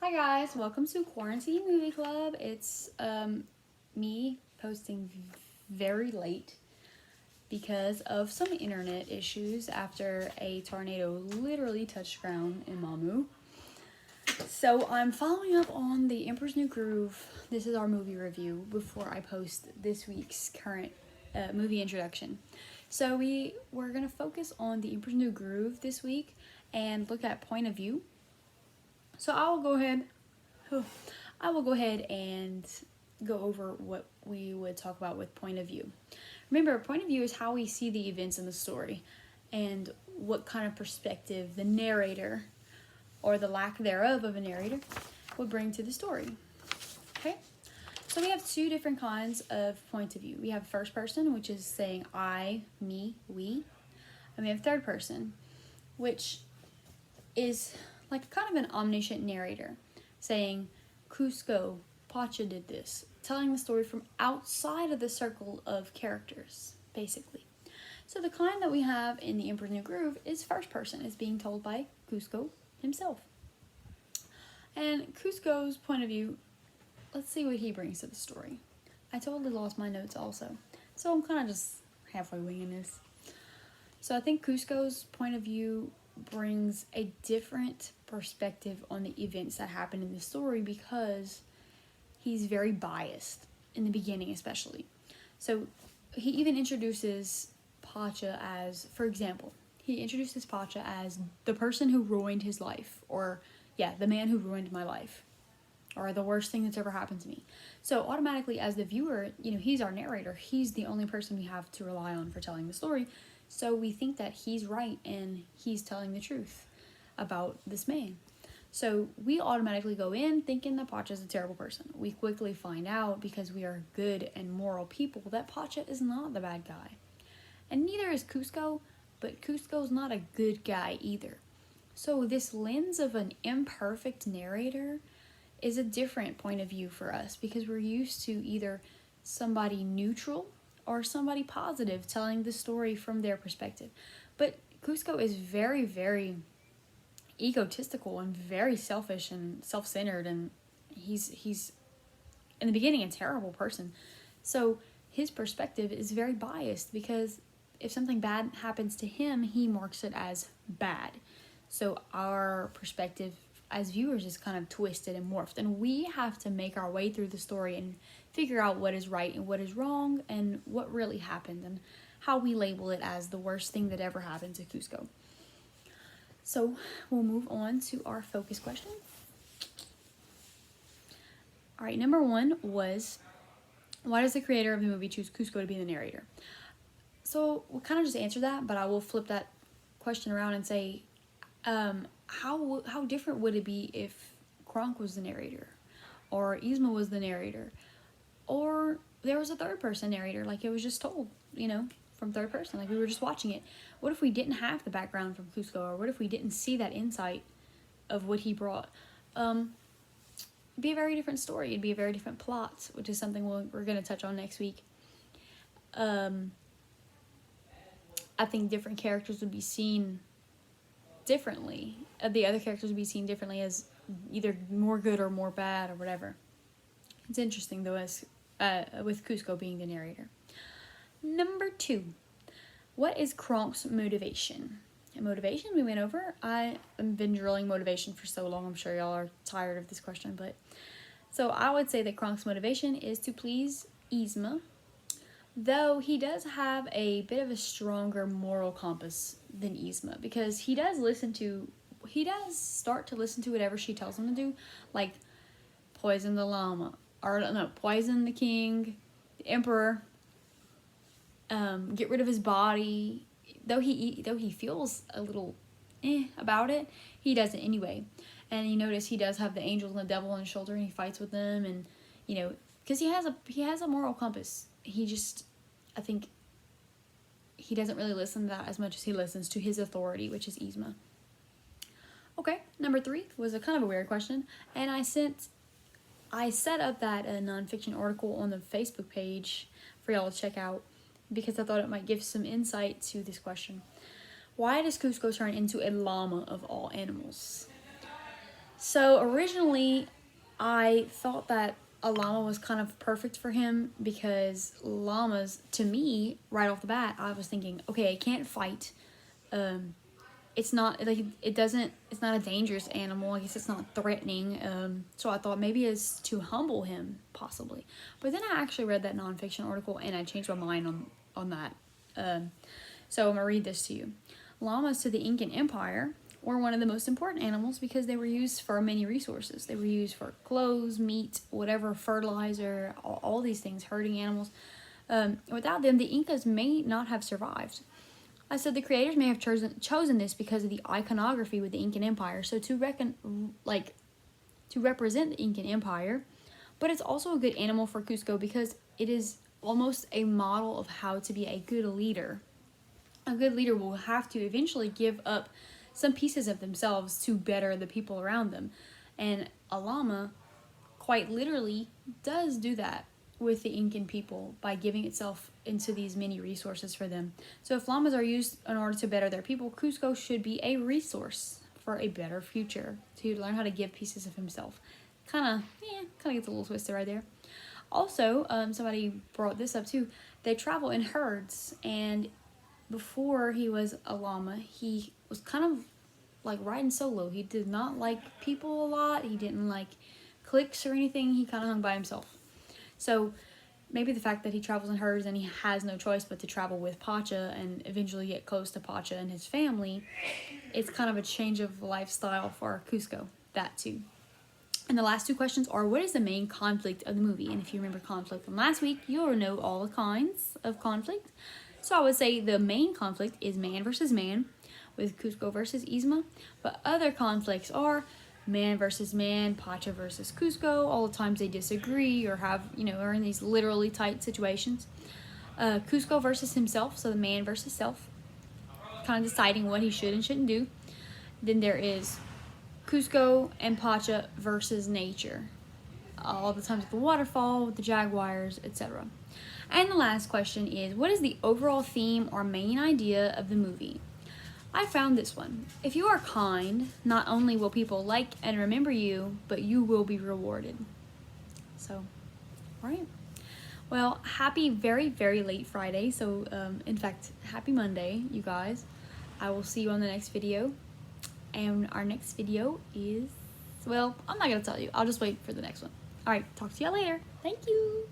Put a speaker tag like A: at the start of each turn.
A: Hi guys, welcome to Quarantine Movie Club. It's me posting very late because of some internet issues after a tornado literally touched ground in Mamu. So I'm following up on the Emperor's New Groove. This is our movie review before I post this week's current movie introduction. So we're gonna focus on the Emperor's New Groove this week and look at point of view. So I will go ahead and go over what we would talk about with point of view. Remember, point of view is how we see the events in the story and what kind of perspective the narrator, or the lack thereof of a narrator, would bring to the story. Okay? So we have two different kinds of point of view. We have first person, which is saying I, me, we. And we have third person, which is like kind of an omniscient narrator, saying Cusco, Pacha did this, telling the story from outside of the circle of characters, basically. So the kind that we have in the Emperor's New Groove is first person. It's being told by Cusco himself. And Cusco's point of view, let's see what he brings to the story. I totally lost my notes also, so I'm kind of just halfway winging this. So I think Cusco's point of view brings a different perspective on the events that happen in the story because he's very biased in the beginning, especially. So he even introduces Pacha as, for example, he introduces Pacha as the person who ruined his life, or the man who ruined my life, or the worst thing that's ever happened to me. So automatically, as the viewer, he's our narrator. He's the only person we have to rely on for telling the story. So we think that he's right and he's telling the truth about this man. So we automatically go in thinking that Pacha is a terrible person. We quickly find out, because we are good and moral people, that Pacha is not the bad guy. And neither is Cusco, but Cusco's not a good guy either. So this lens of an imperfect narrator is a different point of view for us, because we're used to either somebody neutral or somebody positive telling the story from their perspective. But Cusco is very, very egotistical and very selfish and self-centered, and he's in the beginning a terrible person. So his perspective is very biased, because if something bad happens to him, he marks it as bad. So our perspective as viewers is kind of twisted and morphed, and we have to make our way through the story and figure out what is right and what is wrong and what really happened and how we label it as the worst thing that ever happened to Cusco. So we'll move on to our focus question. All right, number one was, why does the creator of the movie choose Cusco to be the narrator? So we'll kind of just answer that, but I will flip that question around and say, how different would it be if Kronk was the narrator, or Yzma was the narrator, or there was a third person narrator, like it was just told, from third person, like we were just watching it? What if we didn't have the background from Cusco, or what if we didn't see that insight of what he brought? It'd be a very different story. It'd be a very different plot, which is something we're going to touch on next week. I think different characters would be seen differently. The other characters would be seen differently as either more good or more bad or whatever. It's interesting though, as with Cusco being the narrator. Number two, what is Kronk's motivation? And motivation we went over. I have been drilling motivation for so long, I'm sure y'all are tired of this question, but so I would say that Kronk's motivation is to please Yzma, though he does have a bit of a stronger moral compass than Yzma, because he does start to listen to whatever she tells him to do, like poison the llama, or no, poison the king, the emperor, get rid of his body. Though he feels a little about it, he does it anyway. And you notice he does have the angels and the devil on his shoulder, and he fights with them, and because he has a moral compass. I think he doesn't really listen to that as much as he listens to his authority, which is Yzma. Okay, number three was a kind of a weird question, and I set up that nonfiction article on the Facebook page for y'all to check out, because I thought it might give some insight to this question. Why does Cusco turn into a llama of all animals? So originally, I thought that a llama was kind of perfect for him because llamas, to me, right off the bat, I was thinking, okay, it can't fight. It's not like it doesn't. It's not a dangerous animal. I guess it's not threatening. So I thought maybe it's to humble him, possibly. But then I actually read that nonfiction article and I changed my mind on that. So I'm gonna read this to you. Llamas to the Incan Empire were one of the most important animals because they were used for many resources. They were used for clothes, meat, whatever, fertilizer, all these things, herding animals. Without them, the Incas may not have survived. I said the creators may have chosen this because of the iconography with the Incan Empire. So to represent the Incan Empire, but it's also a good animal for Cusco because it is almost a model of how to be a good leader. A good leader will have to eventually give up some pieces of themselves to better the people around them. And a llama quite literally does do that with the Incan people by giving itself into these many resources for them. So if llamas are used in order to better their people, Cusco should be a resource for a better future, to learn how to give pieces of himself. Kind of gets a little twisted right there. Also, somebody brought this up too. They travel in herds, and before he was a llama, he was kind of like riding solo. He did not like people a lot. He didn't like cliques or anything. He kind of hung by himself. So maybe the fact that he travels in herds and he has no choice but to travel with Pacha and eventually get close to Pacha and his family, it's kind of a change of lifestyle for Cusco. That too. And the last two questions are, what is the main conflict of the movie? And if you remember conflict from last week, you'll know all the kinds of conflict. So I would say the main conflict is man versus man, with Cusco versus Yzma. But other conflicts are man versus man, Pacha versus Cusco, all the times they disagree or are in these literally tight situations. Cusco versus himself, so the man versus self, kind of deciding what he should and shouldn't do. Then there is Cusco and Pacha versus nature, all the times with the waterfall, with the jaguars, etc. And the last question is, what is the overall theme or main idea of the movie? I found this one. If you are kind, not only will people like and remember you, but you will be rewarded. So, right. Well, happy very, very late Friday. So, in fact, happy Monday, you guys. I will see you on the next video. And our next video is, well, I'm not going to tell you. I'll just wait for the next one. All right, talk to y'all later. Thank you.